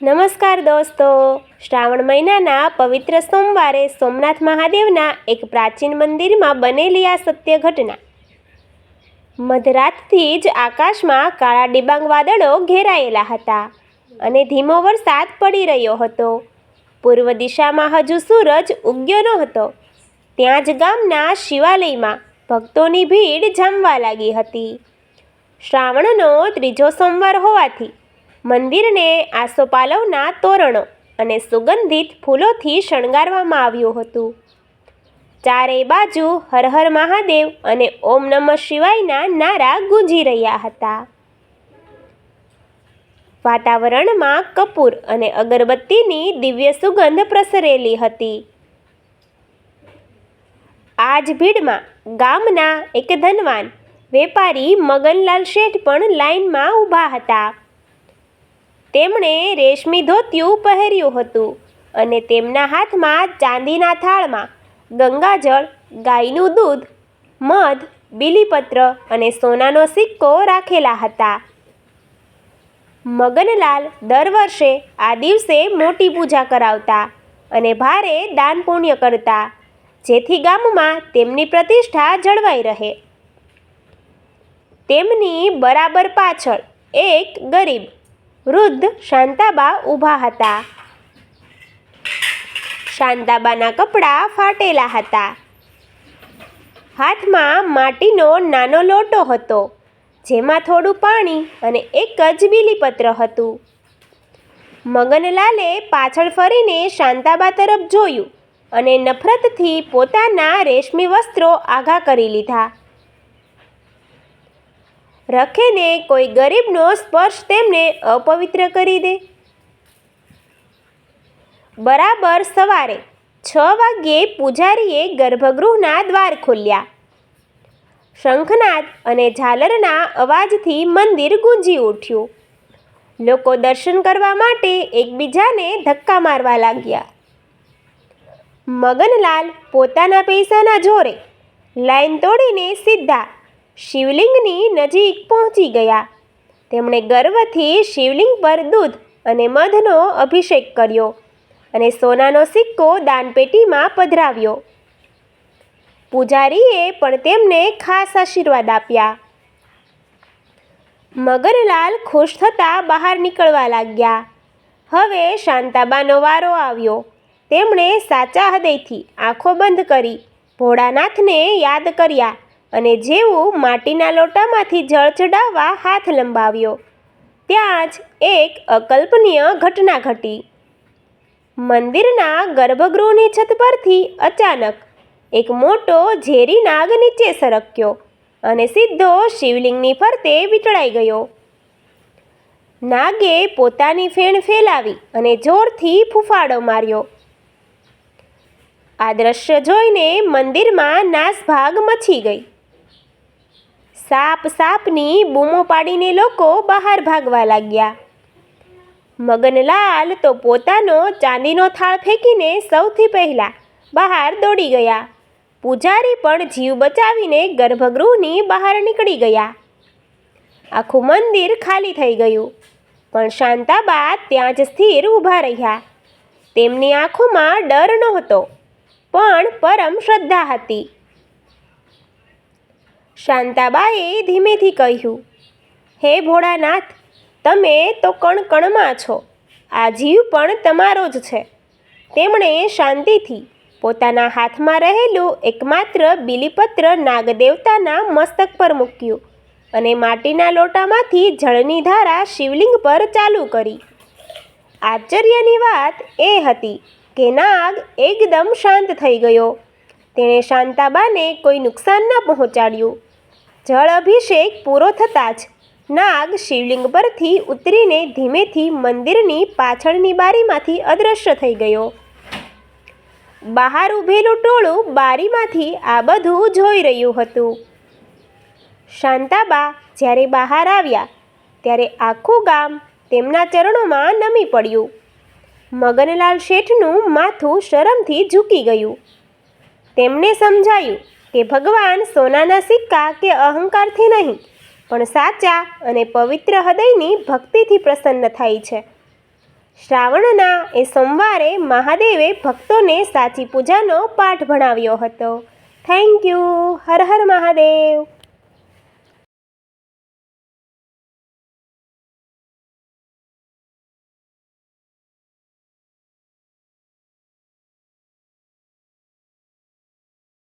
નમસ્કાર દોસ્તો, શ્રાવણ મહિનાના પવિત્ર સોમવારે સોમનાથ મહાદેવના એક પ્રાચીન મંદિરમાં બનેલી આ સત્ય ઘટના. મધરાતથી જ આકાશમાં કાળા ડિબાંગ વાદળો ઘેરાયેલા હતા અને ધીમો વરસાદ પડી રહ્યો હતો. પૂર્વ દિશામાં હજુ સૂરજ ઉગ્યો ન હતો. ત્યાં જ ગામના શિવાલયમાં ભક્તોની ભીડ જામવા લાગી હતી. શ્રાવણનો ત્રીજો સોમવાર હોવાથી મંદિરને આસોપાલવના તોરણો અને સુગંધિત ફૂલોથી શણગારવામાં આવ્યું હતું. ચારેય બાજુ હર હર મહાદેવ અને ઓમ નમઃ શિવાયના નારા ગુંજી રહ્યા હતા. વાતાવરણમાં કપૂર અને અગરબત્તીની દિવ્ય સુગંધ પ્રસરેલી હતી. આ જ ભીડમાં ગામના એક ધનવાન વેપારી મગનલાલ શેઠ પણ લાઈનમાં ઊભા હતા. તેમણે રેશમી ધોતિયું પહેર્યું હતું અને તેમના હાથમાં ચાંદીના થાળમાં ગંગાજળ, ગાયનું દૂધ, મધ, બીલીપત્ર અને સોનાનો સિક્કો રાખેલા હતા. મગનલાલ દર વર્ષે આ દિવસે મોટી પૂજા કરાવતા અને ભારે દાન પુણ્ય કરતા, જેથી ગામમાં તેમની પ્રતિષ્ઠા જળવાઈ રહે. તેમની બરાબર પાછળ એક ગરીબ વૃદ્ધ શાંતાબા ઊભા હતા. શાંતાબાના કપડાં ફાટેલા હતા. હાથમાં માટીનો નાનો લોટો હતો, જેમાં થોડું પાણી અને એક જ બીલીપત્ર હતું. મગનલાલે પાછળ ફરીને શાંતાબા તરફ જોયું અને નફરતથી પોતાના રેશમી વસ્ત્રો આઘા કરી લીધા. રખેને કોઈ ગરીબનો સ્પર્શ તેમને અપવિત્ર કરી દે. બરાબર સવારે 6 વાગ્યે પૂજારીએ ગર્ભગૃહના દ્વાર ખોલ્યા. શંખનાદ અને ઝાલરના અવાજથી મંદિર ગુંજી ઉઠ્યું. લોકો દર્શન કરવા માટે એકબીજાને ધક્કા મારવા લાગ્યા. મગનલાલ પોતાના પૈસાના જોરે લાઈન તોડીને સીધા શિવલિંગની નજીક પહોંચી ગયા. તેમણે ગર્વથી શિવલિંગ પર દૂધ અને મધનો અભિષેક કર્યો અને સોનાનો સિક્કો દાનપેટીમાં પધરાવ્યો. પૂજારીએ પણ તેમને ખાસ આશીર્વાદ આપ્યા. મગનલાલ ખુશ થતા બહાર નીકળવા લાગ્યા. હવે શાંતાબાનો વારો આવ્યો. તેમણે સાચા હૃદયથી આંખો બંધ કરી ભોળાનાથને યાદ કર્યા અને જેવું માટીના લોટામાંથી જળ ચડાવવા હાથ લંબાવ્યો, ત્યાં જ એક અકલ્પનીય ઘટના ઘટી. મંદિરના ગર્ભગૃહની છત પરથી અચાનક એક મોટો ઝેરી નાગ નીચે સરક્યો અને સીધો શિવલિંગની ફરતે વીંટળાઈ ગયો. નાગે પોતાની ફેણ ફેલાવી અને જોરથી ફૂફાડો માર્યો. આ દ્રશ્ય જોઈને મંદિરમાં નાસભાગ મચી ગઈ. સાપ સાપની બૂમો પાડીને લોકો બહાર ભાગવા લાગ્યા. મગનલાલ તો પોતાનો ચાંદીનો થાળ ફેંકીને સૌથી પહેલા બહાર દોડી ગયા. પૂજારી પણ જીવ બચાવીને ગર્ભગૃહની બહાર નીકળી ગયા. આખું મંદિર ખાલી થઈ ગયું, પણ શાંતાબા ત્યાં જ સ્થિર ઊભા રહ્યા. તેમની આંખોમાં ડર નહોતો, પણ પરમ શ્રદ્ધા હતી. શાંતાબાએ ધીમેથી કહ્યું, હે ભોળાનાથ, તમે તો કણ કણમાં છો. આ જીવ પણ તમારો જ છે. તેમણે શાંતિથી પોતાના હાથમાં રહેલું એકમાત્ર બીલીપત્ર નાગદેવતાના મસ્તક પર મૂક્યું અને માટીના લોટામાંથી જળની ધારા શિવલિંગ પર ચાલુ કરી. આશ્ચર્યની વાત એ હતી કે નાગ એકદમ શાંત થઈ ગયો. તેણે શાંતાબાને કોઈ નુકસાન ન પહોંચાડ્યું. જળ અભિષેક પૂરો થતાં જ નાગ શિવલિંગ પરથી ઉતરીને ધીમેથી મંદિરની પાછળની બારીમાંથી અદૃશ્ય થઈ ગયો. બહાર ઊભેલું ટોળું બારીમાંથી આ બધું જોઈ રહ્યું હતું. શાંતાબા જ્યારે બહાર આવ્યા ત્યારે આખું ગામ તેમના ચરણોમાં નમી પડ્યું. મગનલાલ શેઠનું માથું શરમથી ઝૂકી ગયું. તેમને સમજાયું કે ભગવાન સોનાના સિક્કા કે અહંકારથી નહીં, પણ સાચા અને પવિત્ર હૃદયની ભક્તિથી પ્રસન્ન થાય છે. શ્રાવણના એ સોમવારે મહાદેવે ભક્તોને સાચી પૂજાનો પાઠ ભણાવ્યો હતો. Thank you. હર હર મહાદેવ.